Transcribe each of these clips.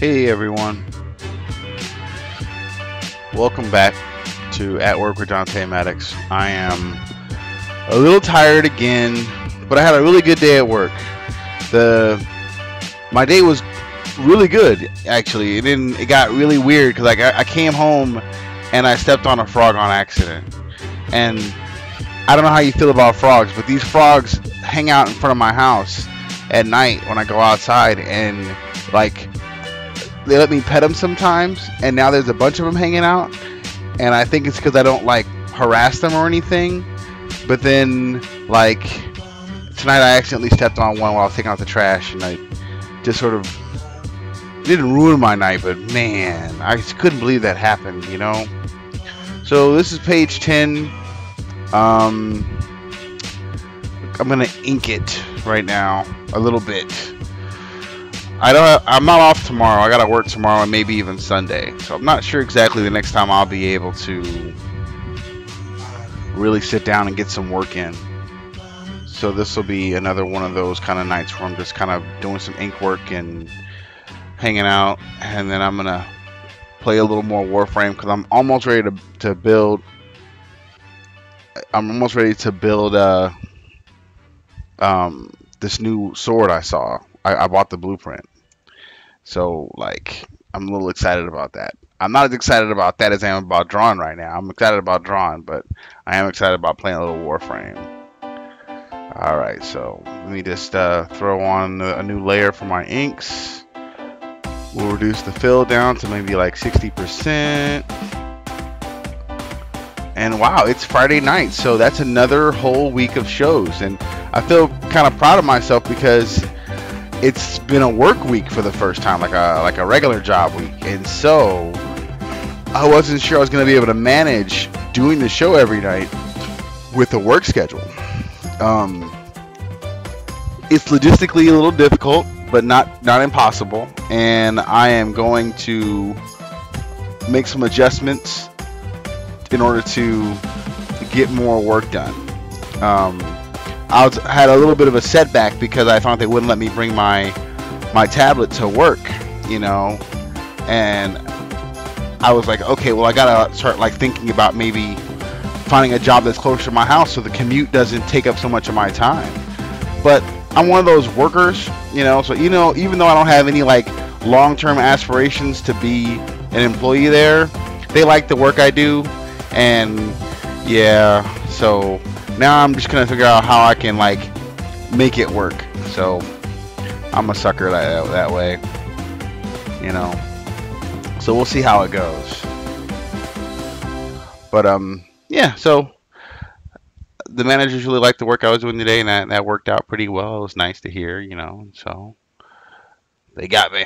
Hey everyone, welcome back to At Work with Dante Maddox. I am a little tired again, but I had a really good day at work. My day was really good actually. It got really weird because I came home and I stepped on a frog on accident. And I don't know how you feel about frogs, but these frogs hang out in front of my house at night when I go outside, and like they let me pet them sometimes, and now there's a bunch of them hanging out, and I think it's because I don't like harass them or anything. But then like tonight I accidentally stepped on one while I was taking out the trash, and I just sort of didn't ruin my night, but man, I just couldn't believe that happened, you know. So this is page 10. I'm gonna ink it right now a little bit. I'm not off tomorrow. I gotta work tomorrow and maybe even Sunday. So I'm not sure exactly the next time I'll be able to really sit down and get some work in. So this will be another one of those kind of nights where I'm just kind of doing some ink work and hanging out, and then I'm gonna play a little more Warframe because I'm almost ready to build. I'm almost ready to build this new sword I saw. I bought the blueprint. So like I'm a little excited about that. I'm not as excited about that as I am about drawing right now. I'm excited about drawing, but I am excited about playing a little Warframe. Alright, so let me just throw on a new layer for my inks. We'll reduce the fill down to maybe like 60%. And wow, it's Friday night, so that's another whole week of shows, and I feel kind of proud of myself because it's been a work week for the first time, like a regular job week. And so I wasn't sure I was going to be able to manage doing the show every night with the work schedule. It's logistically a little difficult, but not impossible, and I am going to make some adjustments in order to get more work done. I had a little bit of a setback because I thought they wouldn't let me bring my tablet to work, you know, and I was like, okay, well I gotta start like thinking about maybe finding a job that's closer to my house so the commute doesn't take up so much of my time. But I'm one of those workers, you know, so even though I don't have any like long-term aspirations to be an employee there, they like the work I do. And yeah, so now I'm just gonna figure out how I can like make it work. So I'm a sucker that way, you know. So we'll see how it goes. But yeah, so the managers really liked the work I was doing today, and that worked out pretty well. It was nice to hear, you know. So they got me,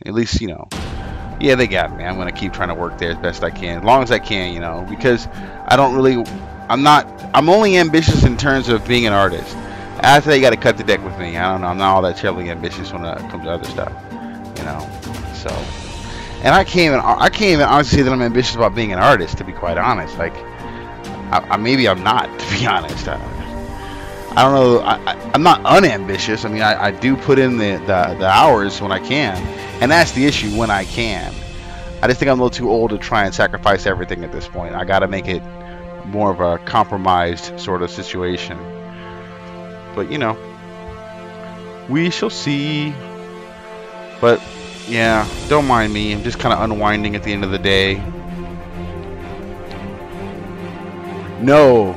at least, you know. Yeah, they got me. I'm going to keep trying to work there as best I can, as long as I can, you know, because I'm only ambitious in terms of being an artist. After they got to cut the deck with me. I don't know. I'm not all that terribly ambitious when it comes to other stuff, you know. So, and I can't even honestly say that I'm ambitious about being an artist, to be quite honest. Like, maybe I'm not, to be honest. I don't know. I'm not unambitious. I mean, I do put in the hours when I can, and that's the issue, when I can. I just think I'm a little too old to try and sacrifice everything at this point. I got to make it more of a compromised sort of situation. But you know, we shall see. But yeah, don't mind me. I'm just kind of unwinding at the end of the day. No,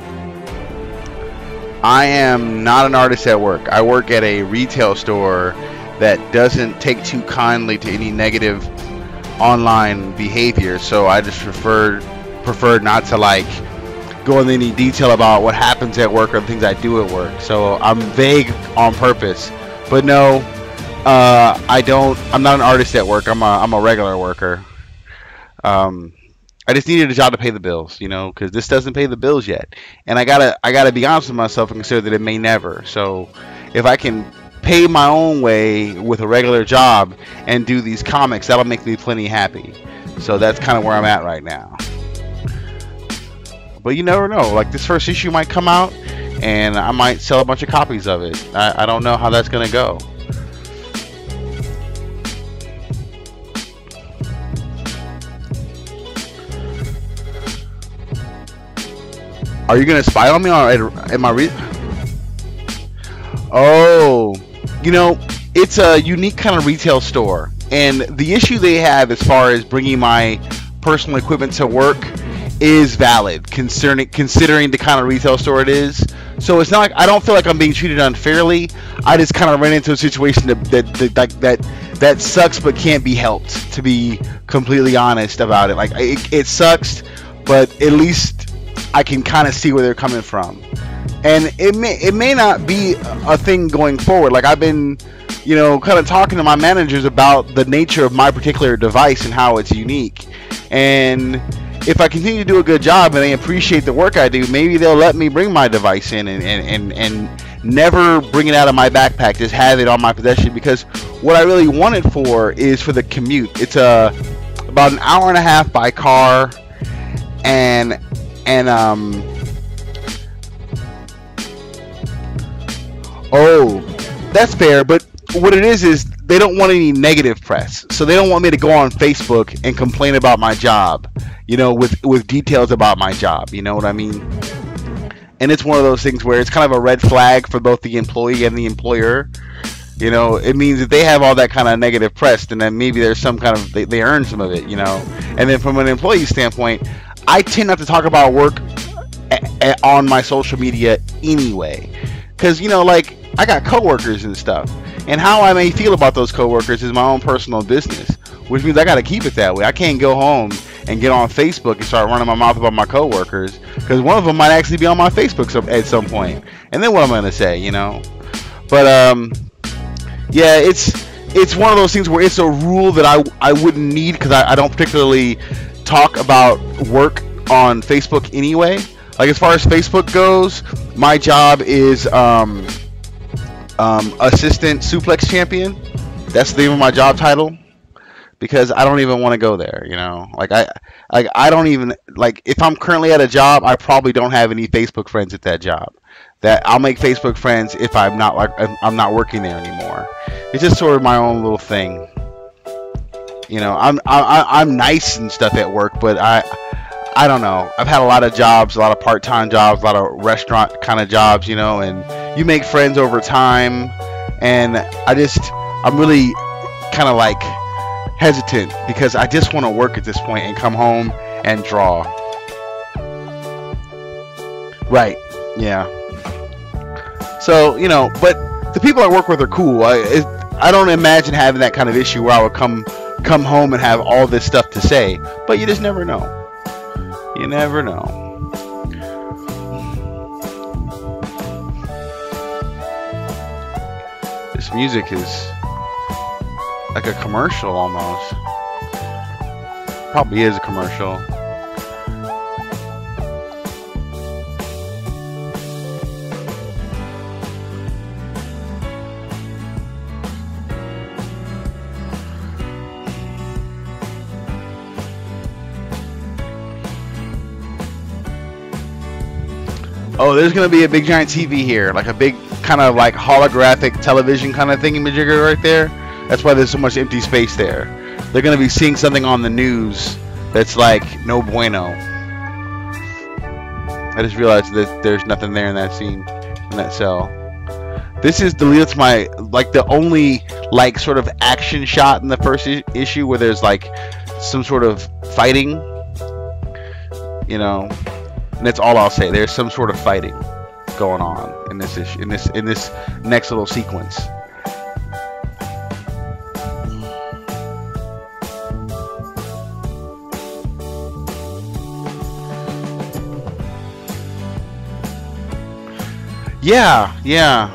I am not an artist at work. I work at a retail store that doesn't take too kindly to any negative online behavior, so I just preferred not to like go into any detail about what happens at work or the things I do at work. So I'm vague on purpose. But no, I'm not an artist at work. I'm a regular worker. I just needed a job to pay the bills, you know, because this doesn't pay the bills yet, and I gotta be honest with myself and consider that it may never. So if I can pay my own way with a regular job and do these comics, that'll make me plenty happy. So that's kind of where I'm at right now. But you never know. Like, this first issue might come out, and I might sell a bunch of copies of it. I don't know how that's gonna go. Are you gonna spy on me, or am I Oh, you know, it's a unique kind of retail store, and the issue they have as far as bringing my personal equipment to work is valid, considering the kind of retail store it is. So it's not like I don't feel like I'm being treated unfairly. I just kind of ran into a situation that sucks but can't be helped. To be completely honest about it, like it sucks, but at least I can kind of see where they're coming from. And it may not be a thing going forward. Like I've been, kind of talking to my managers about the nature of my particular device and how it's unique. And if I continue to do a good job and they appreciate the work I do, maybe they'll let me bring my device in and never bring it out of my backpack. Just have it on my possession, because what I really want it for is for the commute. It's about an hour and a half by car, and oh, that's fair, but what it is they don't want any negative press. So they don't want me to go on Facebook and complain about my job, with details about my job, you know what I mean? And it's one of those things where it's kind of a red flag for both the employee and the employer. It means that they have all that kind of negative press, and then maybe there's some kind of, they earn some of it, And then from an employee standpoint, I tend not to talk about work on my social media anyway. Because, like, I got coworkers and stuff. And how I may feel about those coworkers is my own personal business. Which means I got to keep it that way. I can't go home and get on Facebook and start running my mouth about my coworkers. Because one of them might actually be on my Facebook at some point. And then what am I going to say, But, yeah, it's one of those things where it's a rule that I wouldn't need, because I don't particularly talk about work on Facebook anyway. Like, as far as Facebook goes, my job is assistant suplex champion. That's the name of my job title, because I don't even want to go there. I don't even, like, if I'm currently at a job, I probably don't have any Facebook friends at that job. That I'll make Facebook friends if I'm not working there anymore. It's just sort of my own little thing. I'm nice and stuff at work, but I don't know. I've had a lot of jobs, a lot of part-time jobs, a lot of restaurant kind of jobs, and you make friends over time. And I'm really kind of like hesitant, because I just want to work at this point and come home and draw. Right. Yeah. So, but the people I work with are cool. I don't imagine having that kind of issue where I would come home and have all this stuff to say. But you just never know. You never know. This music is like a commercial almost. Probably is a commercial. Oh, there's going to be a big giant TV here, like a big kind of like holographic television kind of thingy-majigger right there. That's why there's so much empty space there. They're going to be seeing something on the news that's like no bueno. I just realized that there's nothing there in that scene, in that cell. This is the only like sort of action shot in the first issue where there's like some sort of fighting, And that's all I'll say. There's some sort of fighting going on in this issue, in this next little sequence. Yeah.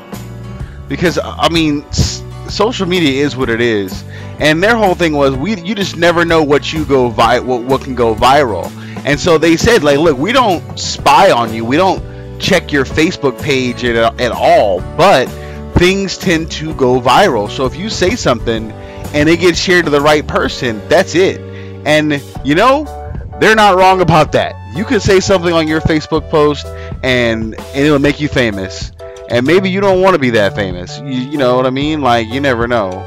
Because I mean, social media is what it is, and their whole thing was you just never know what can go viral. And so they said, like, look, we don't spy on you. We don't check your Facebook page at all. But things tend to go viral. So if you say something and it gets shared to the right person, that's it. And, they're not wrong about that. You could say something on your Facebook post and it'll make you famous. And maybe you don't want to be that famous. You know what I mean? Like, you never know.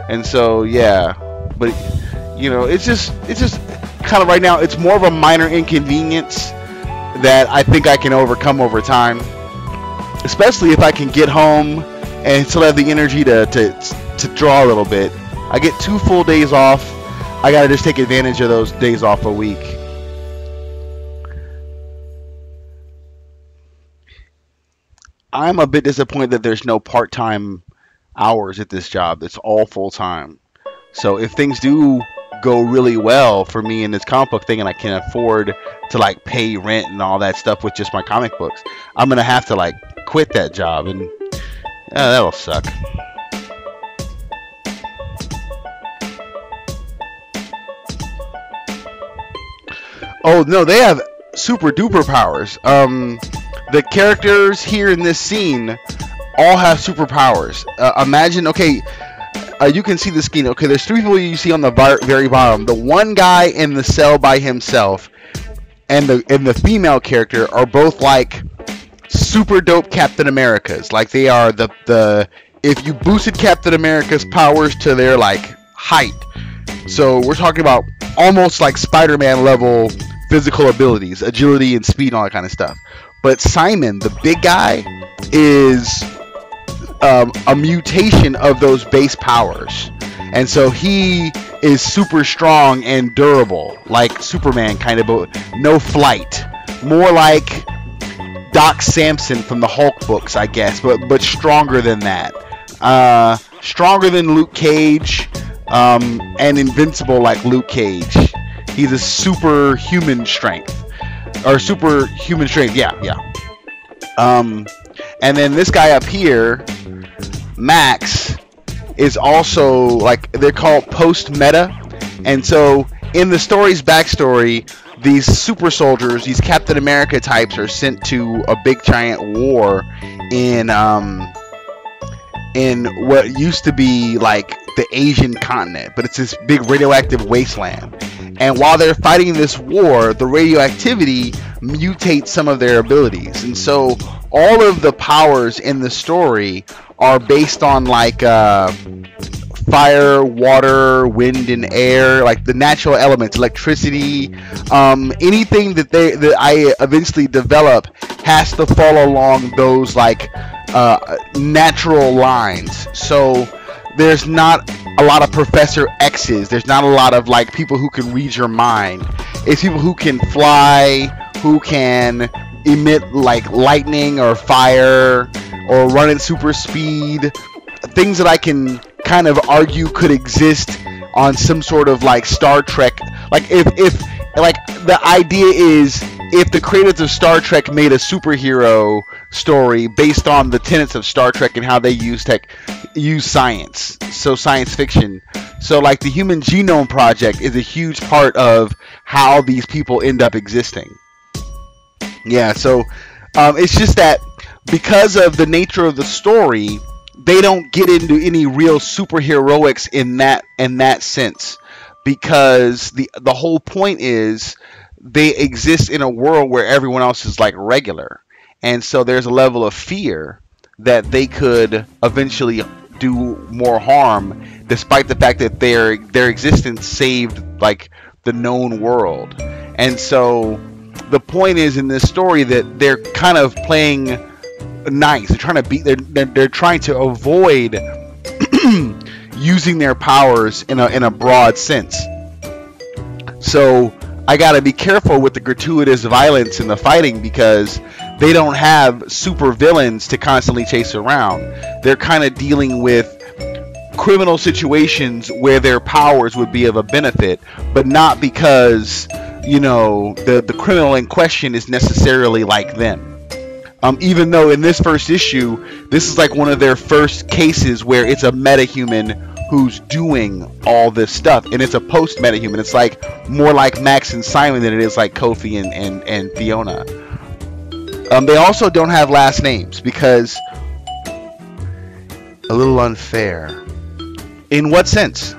And so, yeah. But, it's just kind of right now, it's more of a minor inconvenience that I think I can overcome over time, especially if I can get home and still have the energy to draw a little bit. I get 2 full days off. I gotta just take advantage of those days off a week. I'm a bit disappointed that there's no part-time hours at this job. It's all full-time. So if things do go really well for me in this comic book thing and I can afford to like pay rent and all that stuff with just my comic books, I'm gonna have to like quit that job, and that'll suck. Oh no, they have super duper powers. The characters here in this scene all have superpowers. Imagine, okay, you can see the scene. Okay, there's 3 people you see on the very bottom. The one guy in the cell by himself, and the female character are both like super dope Captain Americas. Like they are the if you boosted Captain America's powers to their like height. So we're talking about almost like Spider-Man level physical abilities, agility and speed and all that kind of stuff. But Simon, the big guy, is a mutation of those base powers. And so he is super strong and durable, like Superman kind of, but no flight. More like Doc Samson from the Hulk books, I guess, but stronger than that. Stronger than Luke Cage, and invincible like Luke Cage. He's a superhuman strength. Or superhuman strength, yeah. And then this guy up here, Max, is also like, they're called post-meta. And so in the story's backstory, these super soldiers, these Captain America types, are sent to a big giant war in what used to be like the Asian continent, but it's this big radioactive wasteland. And while they're fighting this war, the radioactivity mutates some of their abilities. And so all of the powers in the story are based on like fire, water, wind, and air, like the natural elements, electricity. Anything that I eventually develop has to follow along those like natural lines. So there's not a lot of Professor X's. There's not a lot of like people who can read your mind. It's people who can fly, who can emit like lightning or fire, or run at super speed. Things that I can kind of argue could exist on some sort of like Star Trek. Like if like the idea is, if the creators of Star Trek made a superhero story based on the tenets of Star Trek and how they use science, so science fiction. So like the Human Genome Project is a huge part of how these people end up existing. Yeah, so it's just that because of the nature of the story, they don't get into any real superheroics in that sense, because the whole point is they exist in a world where everyone else is like regular, and so there's a level of fear that they could eventually do more harm, despite the fact that their existence saved like the known world. And so the point is in this story that they're kind of playing nice. They're trying to be. They're trying to avoid using their powers in a broad sense. So I gotta be careful with the gratuitous violence in the fighting, because they don't have super villains to constantly chase around. They're kind of dealing with criminal situations where their powers would be of a benefit, but not because, you know, the criminal in question is necessarily like them. Even though in this first issue, this is like one of their first cases where it's a metahuman who's doing all this stuff, and it's a post-metahuman. It's like more like Max and Simon than it is like Kofi and Fiona. They also don't have last names, because a little unfair. In what sense?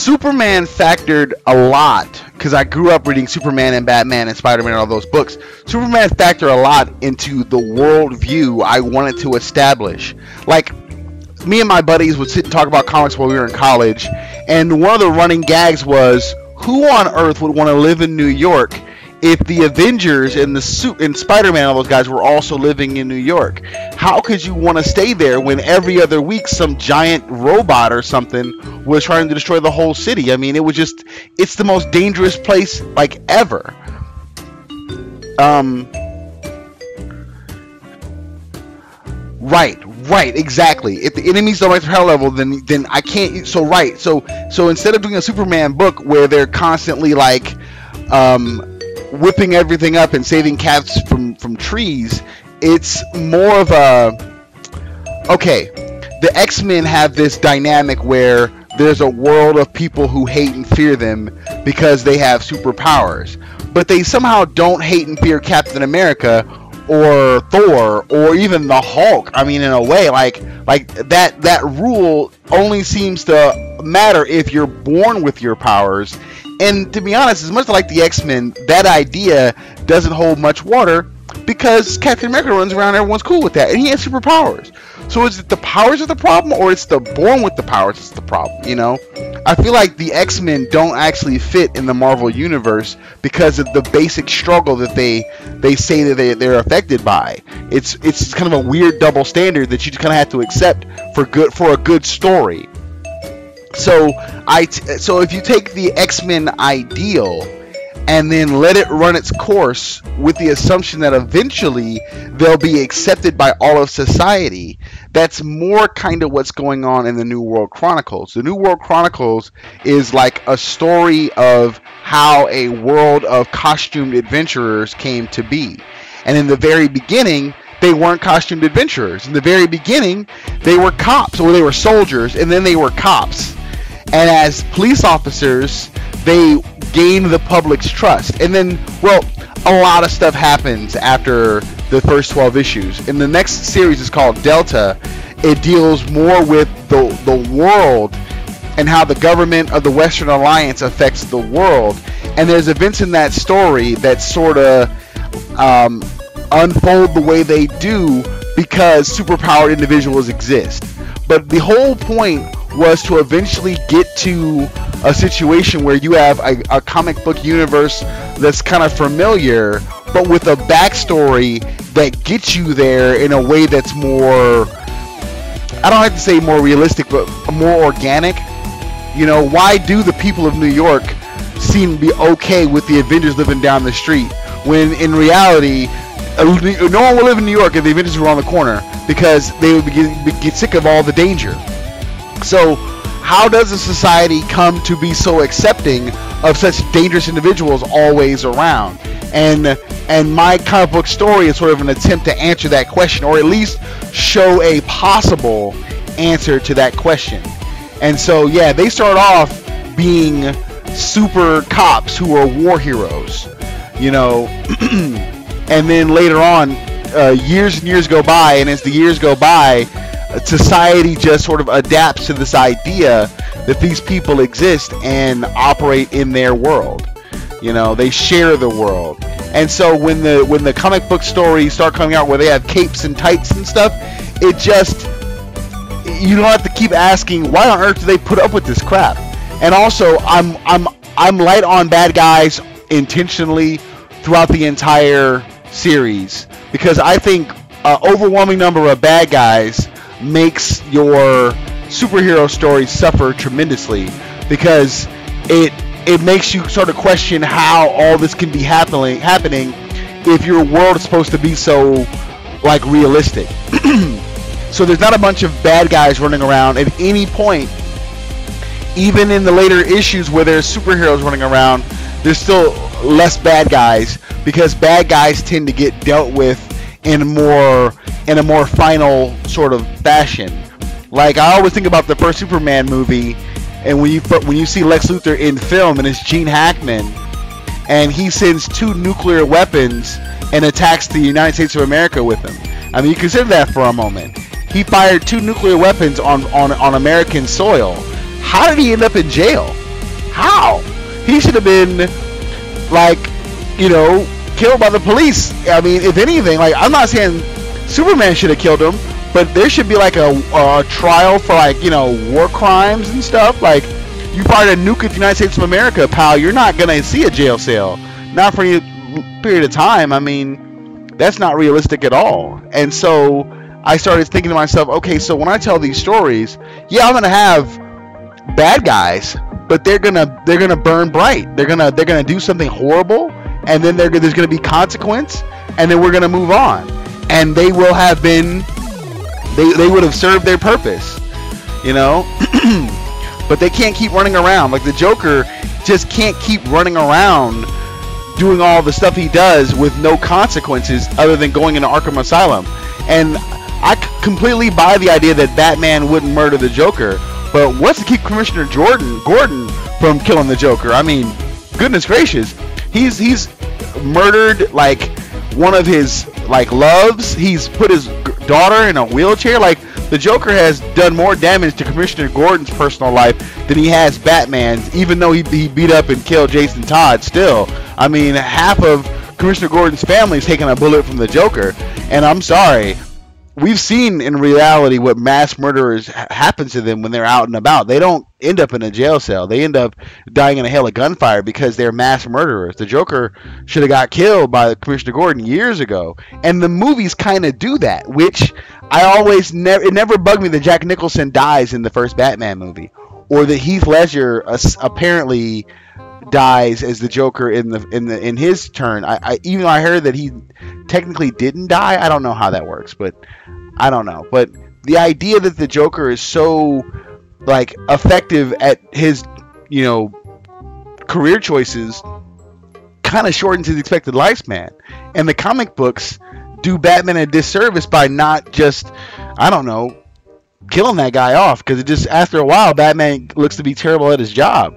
Superman factored a lot, because I grew up reading Superman and Batman and Spider-Man and all those books. Superman factored a lot into the worldview I wanted to establish. Like, me and my buddies would sit and talk about comics while we were in college, and one of the running gags was, who on earth would want to live in New York if the Avengers and Spider-Man and all those guys were also living in New York? How could you want to stay there when every other week some giant robot or something was trying to destroy the whole city? I mean, it's the most dangerous place, like, ever. Right, exactly. If the enemies don't rise to hell level, then I can't. So right, so instead of doing a Superman book where they're constantly like whipping everything up and saving cats from trees, it's more of a, okay, the X-Men have this dynamic where there's a world of people who hate and fear them because they have superpowers, but they somehow don't hate and fear Captain America or Thor or even the Hulk. I mean, in a way, like that rule only seems to matter if you're born with your powers. And to be honest, as much like the X-Men, that idea doesn't hold much water, because Captain America runs around, everyone's cool with that, and he has superpowers. So is it the powers are the problem, or it's the born with the powers that's the problem, you know? I feel like the X-Men don't actually fit in the Marvel Universe because of the basic struggle that they say that they're affected by. It's kind of a weird double standard that you just kind of have to accept for a good story. So if you take the X-Men ideal and then let it run its course with the assumption that eventually they'll be accepted by all of society, that's more kind of what's going on in the New World Chronicles. The New World Chronicles is like a story of how a world of costumed adventurers came to be. And in the very beginning, they weren't costumed adventurers. In the very beginning, they were cops, or they were soldiers, and then they were cops. And as police officers, they gain the public's trust. And then, well, a lot of stuff happens after the first 12 issues. And the next series is called Delta. It deals more with the world and how the government of the Western Alliance affects the world. And there's events in that story that sort of unfold the way they do because superpowered individuals exist. But the whole point was to eventually get to a situation where you have a comic book universe that's kind of familiar, but with a backstory that gets you there in a way that's more, I don't have to say more realistic, but more organic. You know, why do the people of New York seem to be okay with the Avengers living down the street, when in reality, no one will live in New York if the Avengers were on the corner, because they would get sick of all the danger. So how does a society come to be so accepting of such dangerous individuals always around? And my comic book story is sort of an attempt to answer that question, or at least show a possible answer to that question. And so, yeah, they start off being super cops who are war heroes, you know, and then later on, years and years go by, and as the years go by, society just sort of adapts to this idea that these people exist and operate in their world. You know, they share the world. And so when the comic book stories start coming out where they have capes and tights and stuff, it just, you don't have to keep asking, why on earth do they put up with this crap? And also, I'm light on bad guys intentionally throughout the entire series, because I think an overwhelming number of bad guys makes your superhero story suffer tremendously, because it makes you sort of question how all this can be happening if your world is supposed to be so, like, realistic. So there's not a bunch of bad guys running around at any point. Even in the later issues where there's superheroes running around, there's still less bad guys, because bad guys tend to get dealt with in a more final sort of fashion. Like, I always think about the first Superman movie, and when you see Lex Luthor in film, and it's Gene Hackman, and he sends 2 nuclear weapons and attacks the United States of America with them. I mean, you consider that for a moment. He fired 2 nuclear weapons on American soil. How did he end up in jail? how? He should have been like, killed by the police. I mean, if anything, like, I'm not saying Superman should have killed him, but there should be like a trial for like, war crimes and stuff. Like, you fired a nuke at the United States of America, pal. You're not gonna see a jail cell, not for any period of time. I mean, that's not realistic at all. And so I started thinking to myself, okay, so when I tell these stories, yeah, I'm gonna have bad guys, but they're gonna burn bright. They're gonna do something horrible, and then there's gonna be consequence, and then we're gonna move on, and they will have been, they would have served their purpose, But they can't keep running around. Like, the Joker just can't keep running around doing all the stuff he does with no consequences other than going into Arkham Asylum. And I completely buy the idea that Batman wouldn't murder the Joker, but what's to keep Commissioner Gordon from killing the Joker? I mean, goodness gracious, he's murdered like one of his like loves. He's put his daughter in a wheelchair. Like, the Joker has done more damage to Commissioner Gordon's personal life than he has Batman's, even though he beat up and killed Jason Todd still. I mean, half of Commissioner Gordon's family is taking a bullet from the Joker. And I'm sorry, we've seen in reality what mass murderers happens to them when they're out and about. They don't end up in a jail cell. They end up dying in a hail of gunfire because they're mass murderers. The Joker should have got killed by Commissioner Gordon years ago. And the movies kind of do that, which it never bugged me that Jack Nicholson dies in the first Batman movie, or that Heath Ledger apparently dies as the Joker in his turn. Even though I heard that he technically didn't die, I don't know how that works, but I don't know. But the idea that the Joker is so like effective at his career choices kind of shortens his expected lifespan. And the comic books do Batman a disservice by not just, I don't know, killing that guy off, because it just, after a while, Batman looks to be terrible at his job.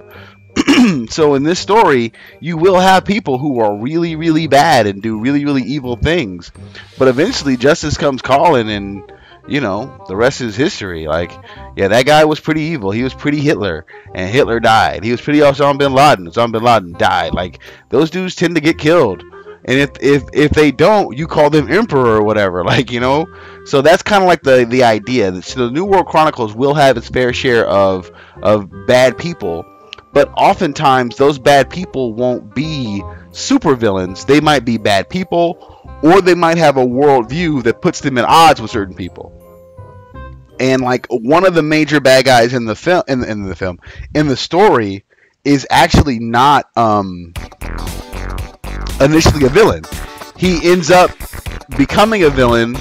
So in this story, you will have people who are really, really bad and do really, really evil things, but eventually justice comes calling, and the rest is history. Like, yeah, that guy was pretty evil. He was pretty Hitler, and Hitler died. He was pretty Osama bin Laden. Osama bin Laden died. Like, those dudes tend to get killed. And if they don't, you call them emperor or whatever, like, So that's kind of like the idea. So the New World Chronicles will have its fair share of bad people, but oftentimes those bad people won't be supervillains. They might be bad people, or they might have a worldview that puts them at odds with certain people. And like, one of the major bad guys in the film, in the story, is actually not initially a villain. He ends up becoming a villain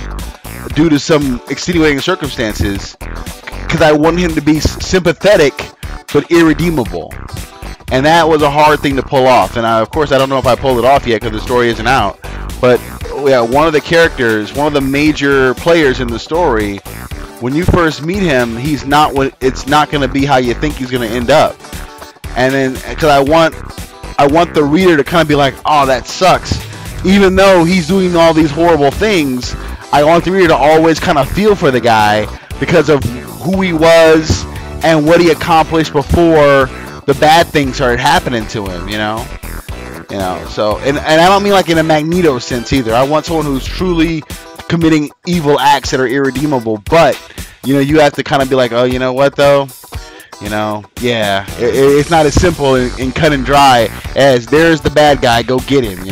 due to some extenuating circumstances, because I wanted him to be sympathetic but irredeemable, and that was a hard thing to pull off. And of course I don't know if I pulled it off yet because the story isn't out, but yeah, one of the characters, one of the major players in the story, when you first meet him, it's not going to be how you think he's going to end up. And then, because I want the reader to kind of be like, oh, that sucks. Even though he's doing all these horrible things, I want the reader to always kind of feel for the guy because of who he was and what he accomplished before the bad things started happening to him, So, and I don't mean like in a Magneto sense either. I want someone who's truly committing evil acts that are irredeemable, but, you have to kind of be like, oh, you know what, though? Yeah, it's not as simple and cut and dry as there's the bad guy, go get him,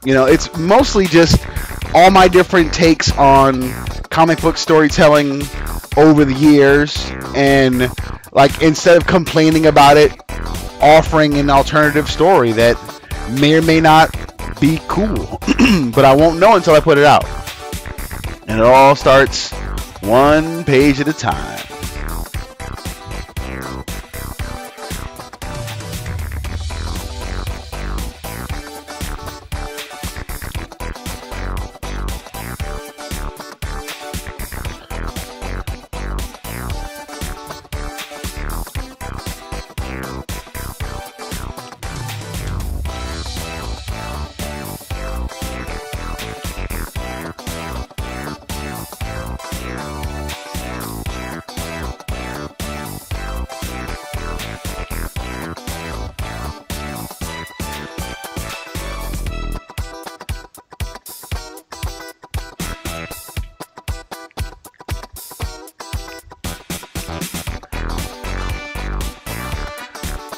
It's mostly just all my different takes on comic book storytelling over the years, and like, instead of complaining about it, offering an alternative story that may or may not be cool. But I won't know until I put it out. And it all starts one page at a time.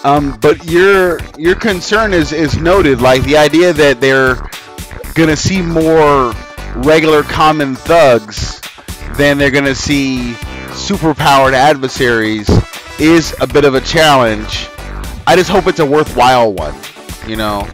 But your concern is noted. Like the idea that they're gonna see more regular common thugs than they're gonna see superpowered adversaries is a bit of a challenge. I just hope it's a worthwhile one, you know.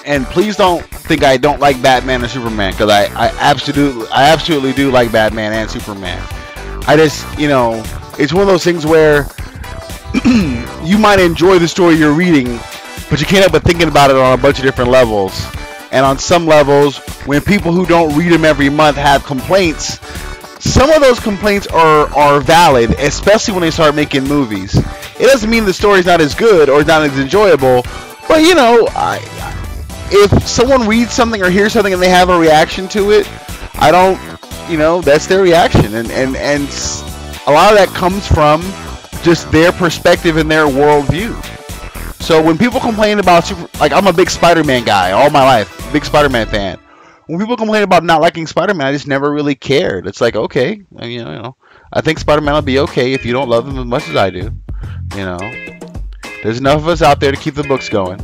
And please don't think I don't like Batman or Superman, because I absolutely do like Batman and Superman. I just, it's one of those things where you might enjoy the story you're reading, but you can't help but thinking about it on a bunch of different levels. And on some levels, when people who don't read them every month have complaints, some of those complaints are valid, especially when they start making movies. It doesn't mean the story's not as good or not as enjoyable, but if someone reads something or hears something and they have a reaction to it, I don't, that's their reaction, and a lot of that comes from just their perspective and their worldview. So when people complain about I'm a big Spider-Man guy all my life, big Spider-Man fan. When people complain about not liking Spider-Man, I just never really cared. It's like, okay, I think Spider-Man will be okay if you don't love him as much as I do. There's enough of us out there to keep the books going.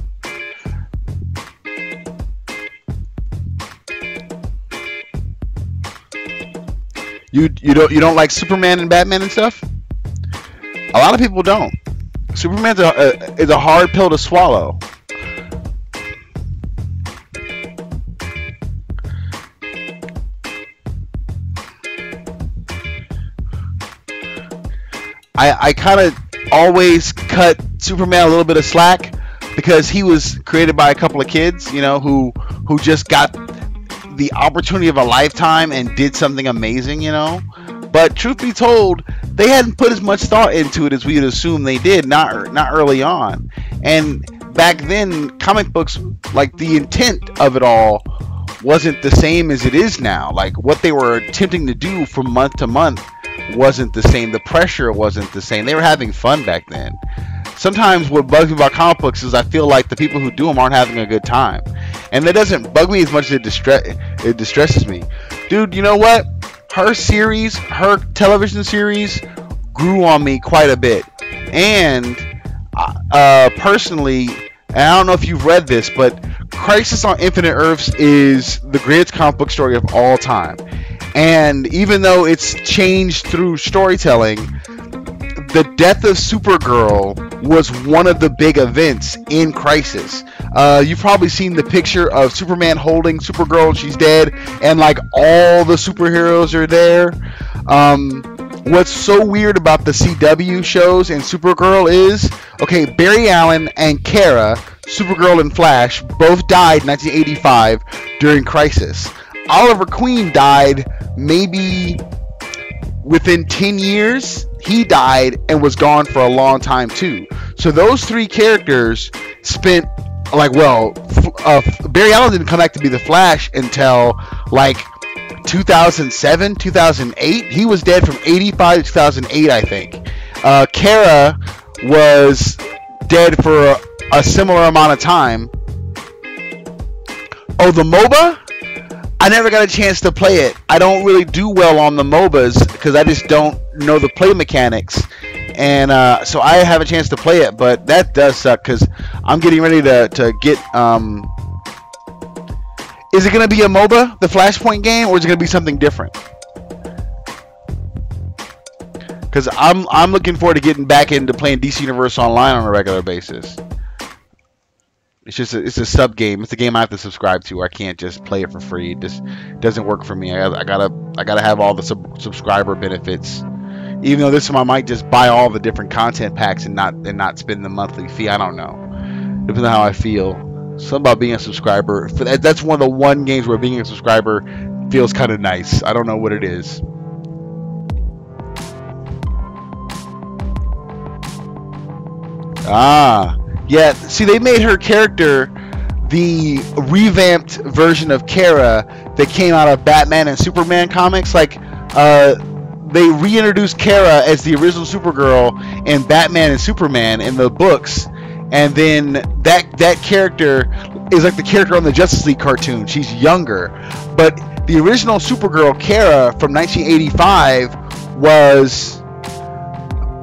You don't like Superman and Batman and stuff? A lot of people don't. Superman's is a hard pill to swallow. I kind of always cut Superman a little bit of slack because he was created by a couple of kids, who just got the opportunity of a lifetime and did something amazing, But truth be told, they hadn't put as much thought into it as we'd assume they did, not early on. And back then, comic books, like the intent of it all, wasn't the same as it is now. Like what they were attempting to do from month to month wasn't the same. The pressure wasn't the same. They were having fun back then. Sometimes what bugs me about comic books is I feel like the people who do them aren't having a good time. And that doesn't bug me as much as it distresses me. Dude, you know what? Her television series grew on me quite a bit. And personally, and I don't know if you've read this, but Crisis on Infinite Earths is the greatest comic book story of all time. And even though it's changed through storytelling, the death of Supergirl was one of the big events in Crisis. You've probably seen the picture of Superman holding Supergirl and she's dead, and like all the superheroes are there. What's so weird about the CW shows and Supergirl is, okay, Barry Allen and Kara, Supergirl and Flash, both died in 1985 during Crisis. Oliver Queen died maybe within 10 years. He died and was gone for a long time too. So those three characters spent Barry Allen didn't come back to be the Flash until 2007, 2008. He was dead from 85 to 2008, I think. Kara was dead for a similar amount of time. Oh, the MOBA? I never got a chance to play it. I don't really do well on the MOBAs because I just don't know the play mechanics. And so I have a chance to play it, but that does suck because I'm getting ready to get... Is it going to be a MOBA, the Flashpoint game, or is it going to be something different? Because I'm looking forward to getting back into playing DC Universe Online on a regular basis. It's a sub game. It's a game I have to subscribe to. I can't just play it for free. It just doesn't work for me. I gotta have all the subscriber benefits. Even though this one I might just buy all the different content packs and not spend the monthly fee. I don't know. Depends on how I feel. Something about being a subscriber. That's one of the one games where being a subscriber feels kind of nice. I don't know what it is. Ah, yeah. See, they made her character the revamped version of Kara that came out of Batman and Superman comics. Like, they reintroduced Kara as the original Supergirl in Batman and Superman in the books, and then that character is like the character on the Justice League cartoon. She's younger, but the original Supergirl Kara from 1985 was,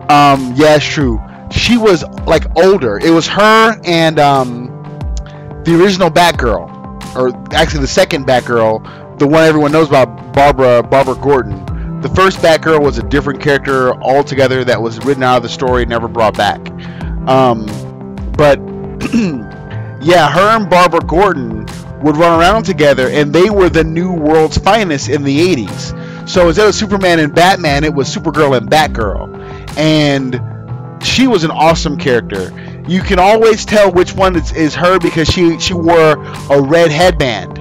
yeah, it's true. She was like older. It was her and the original Batgirl, or actually the second Batgirl, the one everyone knows about, Barbara Gordon. The first Batgirl was a different character altogether that was written out of the story, never brought back. But yeah, her and Barbara Gordon would run around together, and they were the new world's finest in the 80s. So instead of Superman and Batman, it was Supergirl and Batgirl. And she was an awesome character. You can always tell which one is her because she wore a red headband.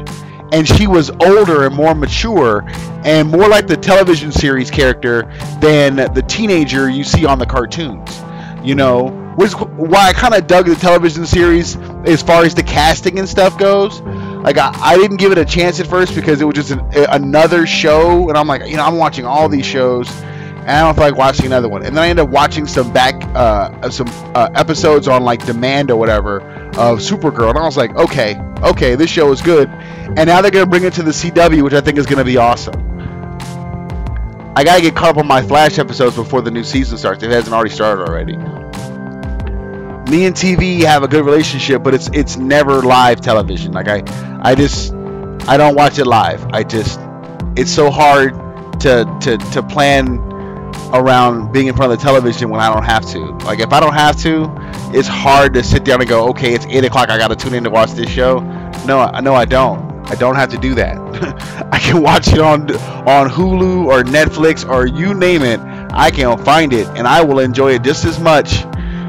And she was older and more mature and more like the television series character than the teenager you see on the cartoons. You know, which is why I kind of dug the television series as far as the casting and stuff goes. Like, I didn't give it a chance at first because it was just another show. And I'm like, you know, I'm watching all these shows, and I don't feel like watching another one. And then I ended up watching some episodes on like demand or whatever of Supergirl, and I was like, okay, this show is good. And now they're gonna bring it to the CW, which I think is gonna be awesome. I gotta get caught up on my Flash episodes before the new season starts. If it hasn't already started already. Me and TV have a good relationship, but it's never live television. Like I don't watch it live. It's so hard to plan around being in front of the television when I don't have to. Like, if I don't have to, it's hard to sit down and go, okay, it's 8 o'clock, I gotta tune in to watch this show. No, I don't. I don't have to do that. I can watch it on Hulu or Netflix or you name it. I can find it, and I will enjoy it just as much,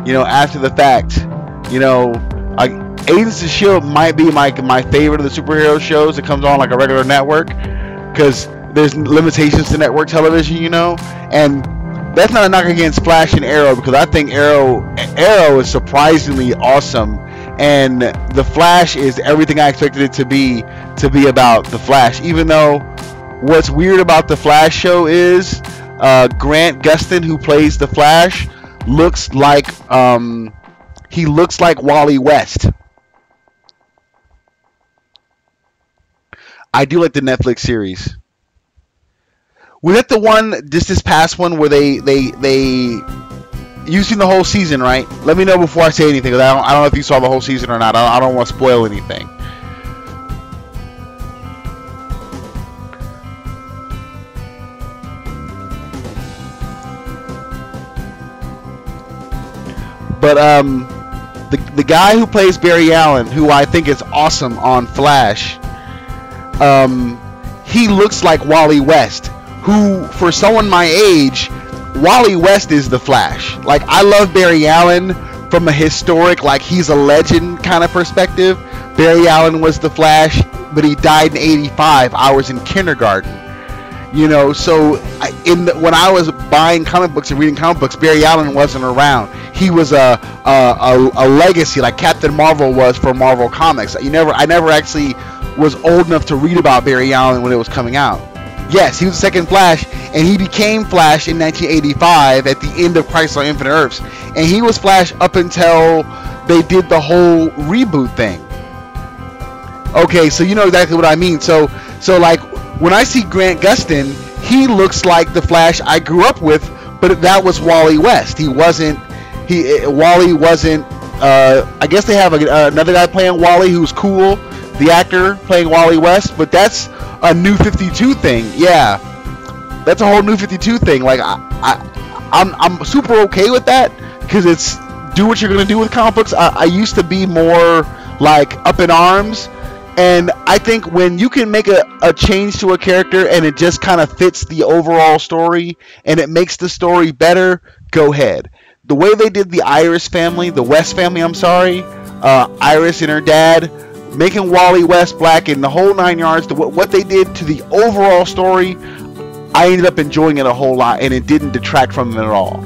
you know, after the fact. You know, Agents of S.H.I.E.L.D. might be my favorite of the superhero shows that comes on like a regular network, because there's limitations to network television, you know. And that's not a knock against Flash and Arrow, because I think Arrow is surprisingly awesome, and the Flash is everything I expected it to be about the Flash. Even though what's weird about the Flash show is Grant Gustin, who plays the Flash, looks like Wally West. I do like the Netflix series. Was that the one, this past one, where they you've seen the whole season, right? Let me know before I say anything, because I don't know if you saw the whole season or not. I don't want to spoil anything. But the guy who plays Barry Allen, who I think is awesome on Flash, he looks like Wally West, who, for someone my age, Wally West is the Flash. Like, I love Barry Allen from a historic, like, he's a legend kind of perspective. Barry Allen was the Flash, but he died in '85. I was in kindergarten. You know, so when I was buying comic books and reading comic books, Barry Allen wasn't around. He was a legacy, like Captain Marvel was for Marvel Comics. I never actually was old enough to read about Barry Allen when it was coming out. Yes, he was the second Flash, and he became Flash in 1985 at the end of Crisis on Infinite Earths. And he was Flash up until they did the whole reboot thing. Okay, so you know exactly what I mean. So like, when I see Grant Gustin, he looks like the Flash I grew up with, but that was Wally West. Wally wasn't, I guess they have another guy playing Wally who's cool, the actor playing Wally West, but that's a New 52 thing. Yeah, that's a whole New 52 thing. Like, I'm super okay with that, because it's do what you're gonna do with comic books. I used to be more like up in arms. And I think when you can make a change to a character and it just kind of fits the overall story and it makes the story better, go ahead. The way they did the Iris family, the West family, I'm sorry, Iris and her dad, making Wally West black and the whole 9 yards, what they did to the overall story, I ended up enjoying it a whole lot and it didn't detract from it at all.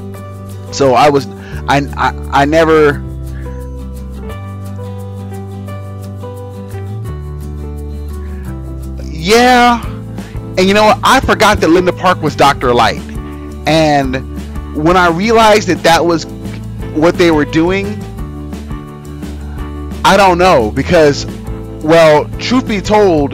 So I never... Yeah, and you know what? I forgot that Linda Park was Dr. Light, and when I realized that was what they were doing, I don't know, because, well, truth be told,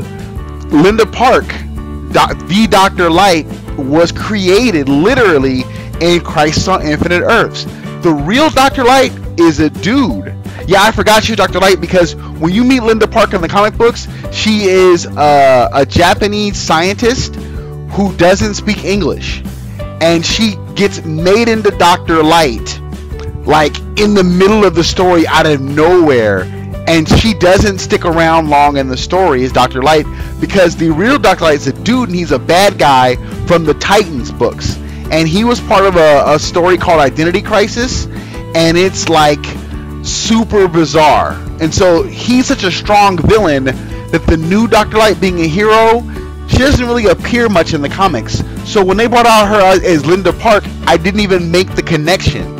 Linda Park, the Dr. Light, was created literally in Crisis on Infinite Earths. The real Dr. Light is a dude. Yeah, I forgot she's Dr. Light because when you meet Linda Park in the comic books, she is a Japanese scientist who doesn't speak English. And she gets made into Dr. Light, like in the middle of the story out of nowhere. And she doesn't stick around long in the story as Dr. Light because the real Dr. Light is a dude and he's a bad guy from the Titans books. And he was part of a story called Identity Crisis. And it's like super bizarre, and so he's such a strong villain that the new Dr. Light being a hero, she doesn't really appear much in the comics. So when they brought out her as Linda Park, I didn't even make the connection.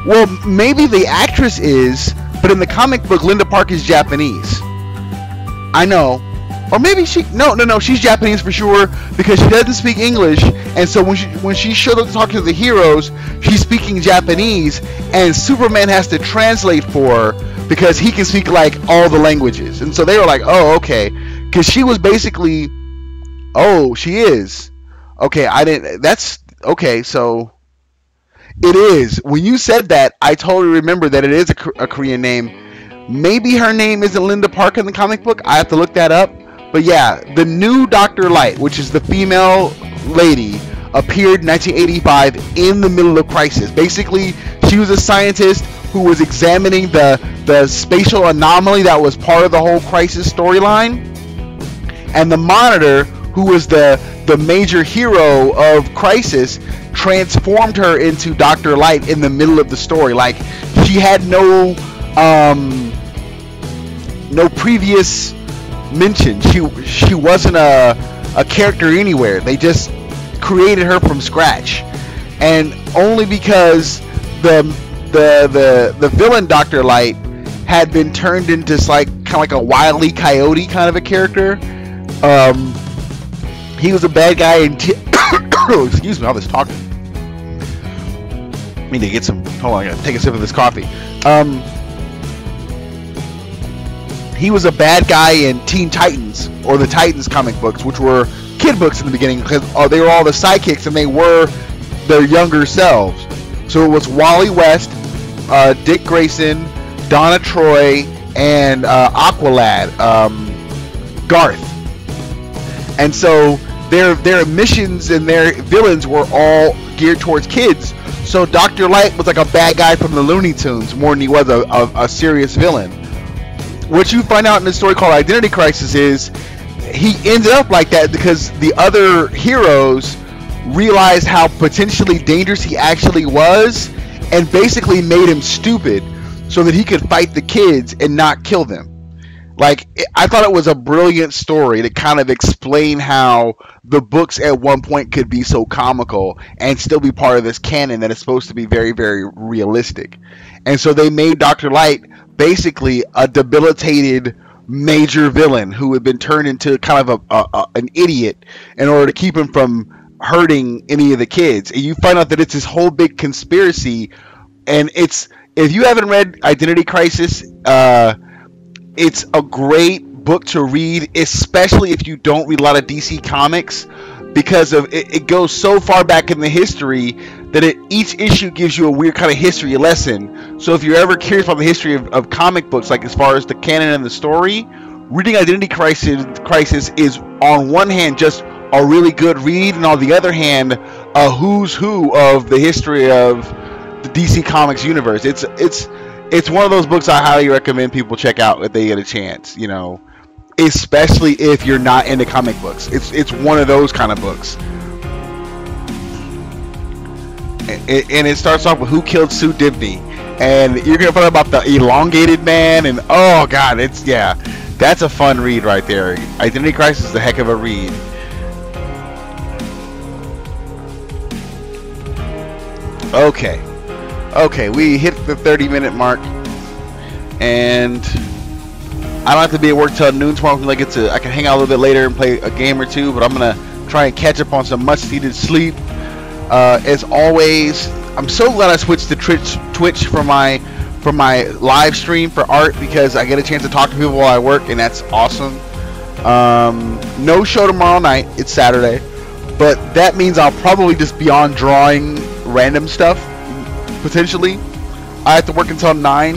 Well, maybe the actress is, but in the comic book Linda Park is Japanese. I know. Or maybe no, she's Japanese for sure because she doesn't speak English, and so when she showed up to talk to the heroes, she's speaking Japanese, and Superman has to translate for her because he can speak like all the languages, and so they were like, oh, okay, because she was basically, oh, she is, okay, I didn't, that's okay, so it is. When you said that, I totally remember that it is a Korean name. Maybe her name isn't Linda Park in the comic book. I have to look that up. But yeah, the new Dr. Light, which is the female lady, appeared in 1985 in the middle of Crisis. Basically, she was a scientist who was examining the spatial anomaly that was part of the whole Crisis storyline. And the Monitor, who was the major hero of Crisis, transformed her into Dr. Light in the middle of the story. Like, she had no previous mention. She wasn't a character anywhere. They just created her from scratch, and only because the villain Dr. Light had been turned into kind of like a Wile E. Coyote kind of a character. He was a bad guy in excuse me, all this talking. I need to get some. Hold on, I gotta take a sip of this coffee. He was a bad guy in Teen Titans, or the Titans comic books, which were kid books in the beginning, because they were all the sidekicks and they were their younger selves. So it was Wally West, Dick Grayson, Donna Troy, and Aqualad, Garth. And so their missions and their villains were all geared towards kids. So Dr. Light was like a bad guy from the Looney Tunes more than he was a serious villain. What you find out in this story called Identity Crisis is he ended up like that because the other heroes realized how potentially dangerous he actually was and basically made him stupid so that he could fight the kids and not kill them. Like, I thought it was a brilliant story to kind of explain how the books at one point could be so comical and still be part of this canon that is supposed to be very, very realistic. And so they made Dr. Light basically a debilitated major villain who had been turned into kind of an idiot in order to keep him from hurting any of the kids. And you find out that it's this whole big conspiracy, and it's, if you haven't read Identity Crisis, it's a great book to read, especially if you don't read a lot of DC comics, because of it goes so far back in the history that each issue gives you a weird kind of history lesson. So if you're ever curious about the history of comic books, like as far as the canon and the story, reading Identity Crisis is on one hand just a really good read, and on the other hand a who's who of the history of the DC Comics universe. It's It's one of those books I highly recommend people check out if they get a chance. Especially if you're not into comic books. It's one of those kind of books. And it starts off with who killed Sue Dibney, and you're gonna find out about the elongated man, and oh god, that's a fun read right there. Identity Crisis is a heck of a read. Okay, we hit the 30-minute mark, and I don't have to be at work till noon tomorrow. I can hang out a little bit later and play a game or two, but I'm gonna try and catch up on some much-needed sleep. As always, I'm so glad I switched to Twitch for my live stream for art, because I get a chance to talk to people while I work, and that's awesome. No show tomorrow night. It's Saturday, but that means I'll probably just be on drawing random stuff, potentially. I have to work until 9,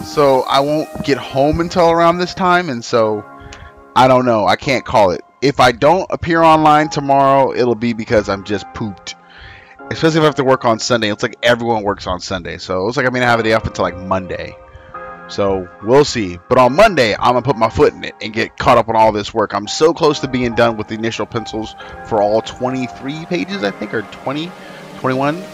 so I won't get home until around this time, and so I don't know. I can't call it. If I don't appear online tomorrow, it'll be because I'm just pooped. Especially if I have to work on Sunday. It's like everyone works on Sunday, so it looks like I'm gonna have a day off until like Monday. So we'll see. But on Monday, I'm gonna put my foot in it and get caught up on all this work. I'm so close to being done with the initial pencils for all 23 pages, I think, or 20, 21.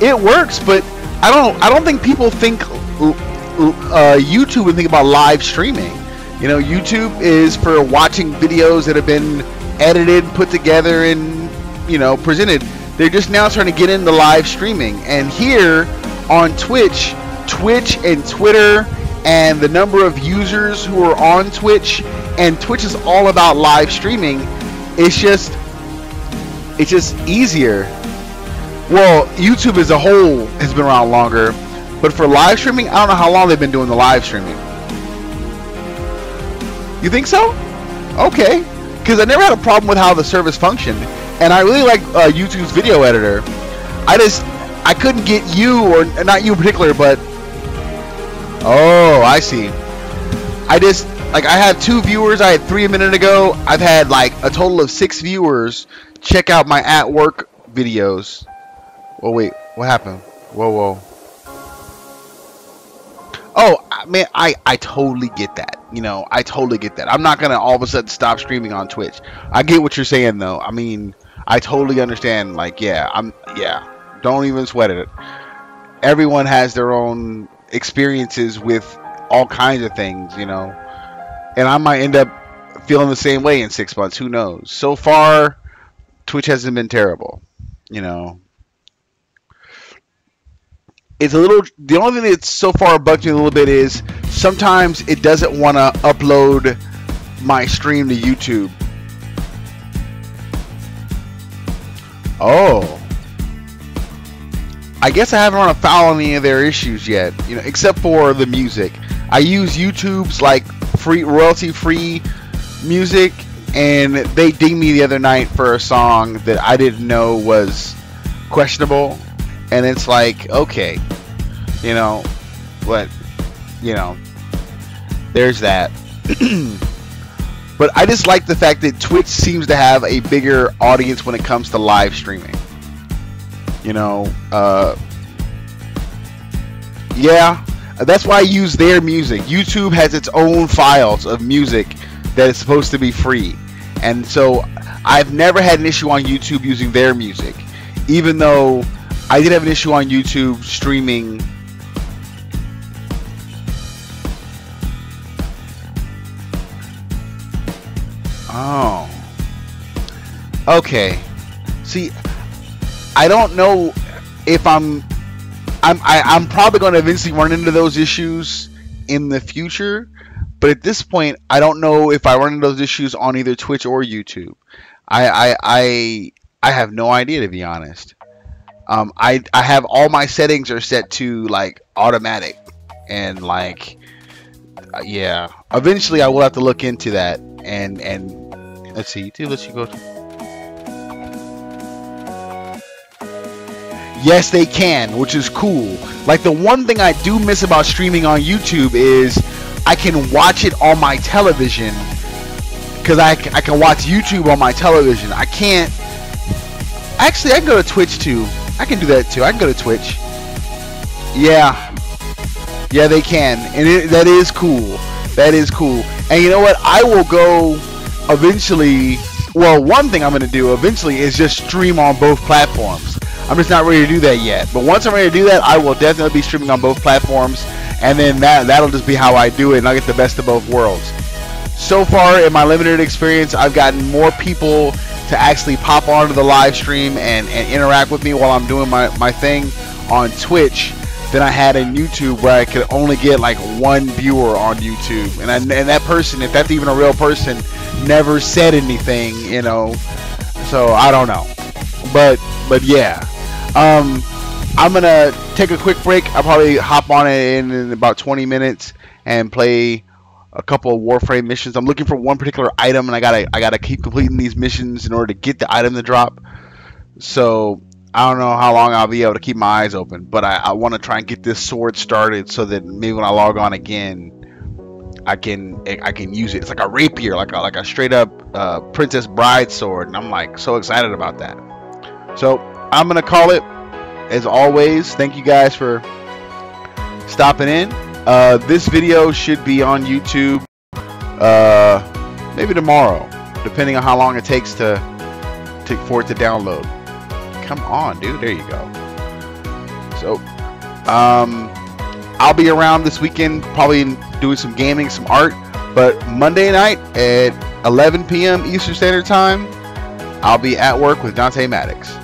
It works, but I don't think people think YouTube and think about live streaming. YouTube is for watching videos that have been edited, put together, and presented. They're just now starting to get into live streaming, and here on Twitch and Twitter, and the number of users who are on Twitch, and Twitch is all about live streaming. It's just easier. Well, YouTube as a whole has been around longer, but for live streaming, I don't know how long they've been doing the live streaming. You think so? Okay, because I never had a problem with how the service functioned. And I really like YouTube's video editor. I couldn't get you, or not you in particular, but oh, I see. I had 2 viewers. I had 3 a minute ago. I've had like a total of 6 viewers check out my at work videos. Whoa, wait, what happened? Whoa. Oh, man, I totally get that. I totally get that. I'm not gonna all of a sudden stop streaming on Twitch. I get what you're saying, though. I mean, I totally understand. Like, don't even sweat it. Everyone has their own experiences with all kinds of things, and I might end up feeling the same way in 6 months. Who knows? So far, Twitch hasn't been terrible. It's the only thing that's so far bugged me a little bit is sometimes it doesn't want to upload my stream to YouTube. Oh, I guess I haven't run afoul on any of their issues yet, except for the music. I use YouTube's like royalty-free music, and they dinged me the other night for a song that I didn't know was questionable, and it's like, okay, but there's that. But I just like the fact that Twitch seems to have a bigger audience when it comes to live streaming. Yeah, that's why I use their music. YouTube has its own files of music that is supposed to be free. And so I've never had an issue on YouTube using their music. Even though I did have an issue on YouTube streaming. Oh. Okay. See, I don't know if I'm probably going to eventually run into those issues in the future, but at this point, I don't know if I run into those issues on either Twitch or YouTube. I have no idea, to be honest. I have all my settings are set to like automatic, and like yeah. Eventually, I will have to look into that and let's see. Let's go. Yes, they can, which is cool. Like, the one thing I do miss about streaming on YouTube is I can watch it on my television, because I can watch YouTube on my television. I can't. Actually, I can go to Twitch too. I can do that too. I can go to Twitch. Yeah, Yeah, they can, and that is cool. That is cool. And you know what? I will go eventually. Well, one thing I'm going to do eventually is just stream on both platforms. I'm just not ready to do that yet. But once I'm ready to do that, I will definitely be streaming on both platforms, and then that'll just be how I do it, and I'll get the best of both worlds. So far, in my limited experience, I've gotten more people to actually pop onto the live stream and interact with me while I'm doing my thing on Twitch than I had in YouTube, where I could only get like one viewer on YouTube, and that person, if that's even a real person, never said anything, you know. So I don't know, but yeah. I'm gonna take a quick break. I'll probably hop on it in about 20 minutes and play a couple of Warframe missions. I'm looking for one particular item, and I gotta keep completing these missions in order to get the item to drop. So I don't know how long I'll be able to keep my eyes open, but I want to try and get this sword started so that maybe when I log on again, I can use it. It's like a rapier, like a straight up Princess Bride sword, and I'm like so excited about that. So I'm gonna call it. As always, thank you guys for stopping in. This video should be on YouTube maybe tomorrow, depending on how long it takes for it to download. Come on, dude. There you go. So I'll be around this weekend, probably doing some gaming, some art. But Monday night at 11 p.m. Eastern Standard Time, I'll be at work with Dante Maddox.